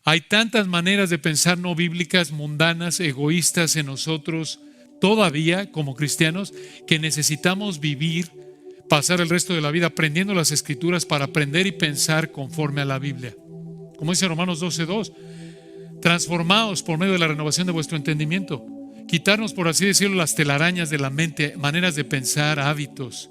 Hay tantas maneras de pensar no bíblicas, mundanas, egoístas en nosotros todavía como cristianos, que necesitamos vivir, pasar el resto de la vida aprendiendo las Escrituras para aprender y pensar conforme a la Biblia. Como dice Romanos 12:2, transformaos por medio de la renovación de vuestro entendimiento. Quitarnos, por así decirlo, las telarañas de la mente, maneras de pensar, hábitos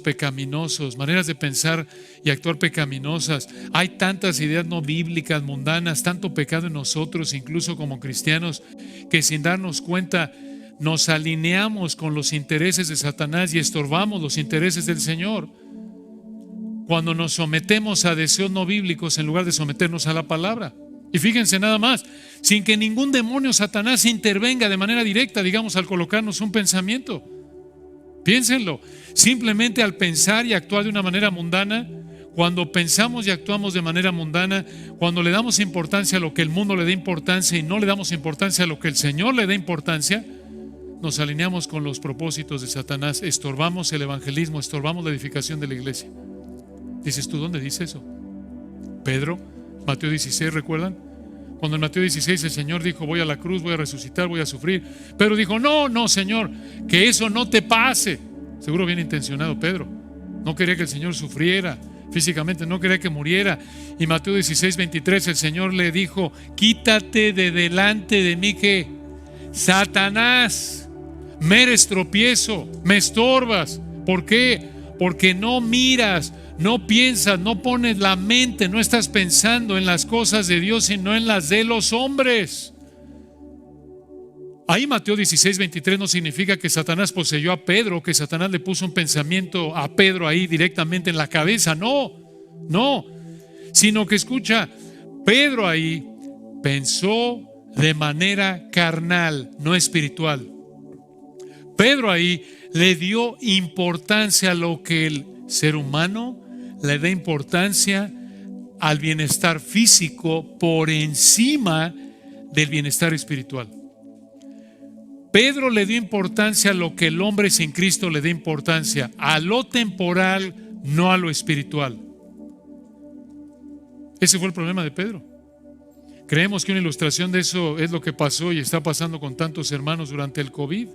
pecaminosos, maneras de pensar y actuar pecaminosas. Hay tantas ideas no bíblicas, mundanas, tanto pecado en nosotros, incluso como cristianos, que sin darnos cuenta nos alineamos con los intereses de Satanás y estorbamos los intereses del Señor. Cuando nos sometemos a deseos no bíblicos en lugar de someternos a la palabra. Y fíjense nada más, sin que ningún demonio Satanás intervenga de manera directa, digamos, al colocarnos un pensamiento. Piénsenlo, simplemente al pensar y actuar de una manera mundana, cuando pensamos y actuamos de manera mundana, cuando le damos importancia a lo que el mundo le da importancia y no le damos importancia a lo que el Señor le da importancia, nos alineamos con los propósitos de Satanás, estorbamos el evangelismo, estorbamos la edificación de la iglesia. Dices tú, ¿dónde dice eso? Pedro, Mateo 16, ¿recuerdan? Cuando en Mateo 16 el Señor dijo, voy a la cruz, voy a resucitar, voy a sufrir. Pedro dijo, no, Señor, que eso no te pase. Seguro bien intencionado Pedro. No quería que el Señor sufriera físicamente, no quería que muriera. Y Mateo 16, 23, el Señor le dijo, quítate de delante de mí, que Satanás, me eres tropiezo, me estorbas. ¿Por qué? Porque no miras, no piensas, no pones la mente, no estás pensando en las cosas de Dios, sino en las de los hombres. Ahí Mateo 16, 23 no significa que Satanás poseyó a Pedro, que Satanás le puso un pensamiento a Pedro ahí directamente en la cabeza. No, sino que escucha, Pedro ahí pensó de manera carnal, no espiritual. Pedro ahí le dio importancia a lo que el ser humano le da importancia al bienestar físico por encima del bienestar espiritual. Pedro le dio importancia a lo que el hombre sin Cristo le da importancia, a lo temporal, no a lo espiritual. Ese fue el problema de Pedro. Creemos que una ilustración de eso es lo que pasó y está pasando con tantos hermanos durante el COVID.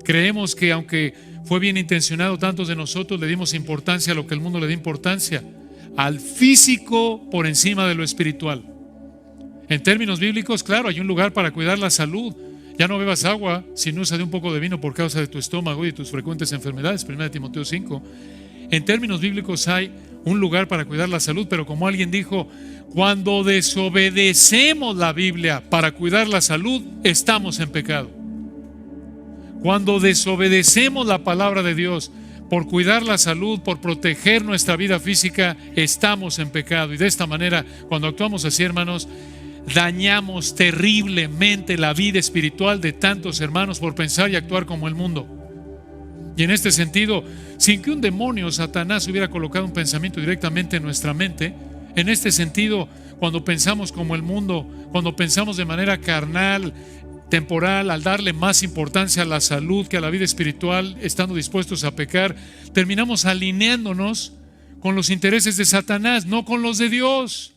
Creemos que aunque fue bien intencionado, tantos de nosotros le dimos importancia a lo que el mundo le da importancia, al físico por encima de lo espiritual. En términos bíblicos, claro, hay un lugar para cuidar la salud. Ya no bebas agua sin usa de un poco de vino por causa de tu estómago y de tus frecuentes enfermedades, 1 Timoteo 5. En términos bíblicos hay un lugar para cuidar la salud, pero como alguien dijo, cuando desobedecemos la Biblia para cuidar la salud, estamos en pecado. Cuando desobedecemos la palabra de Dios por cuidar la salud, por proteger nuestra vida física, estamos en pecado. Y de esta manera, cuando actuamos así, hermanos, dañamos terriblemente la vida espiritual de tantos hermanos por pensar y actuar como el mundo. Y en este sentido, sin que un demonio, Satanás, hubiera colocado un pensamiento directamente en nuestra mente, en este sentido, cuando pensamos como el mundo, cuando pensamos de manera carnal, temporal, al darle más importancia a la salud que a la vida espiritual, estando dispuestos a pecar, terminamos alineándonos con los intereses de Satanás, no con los de Dios.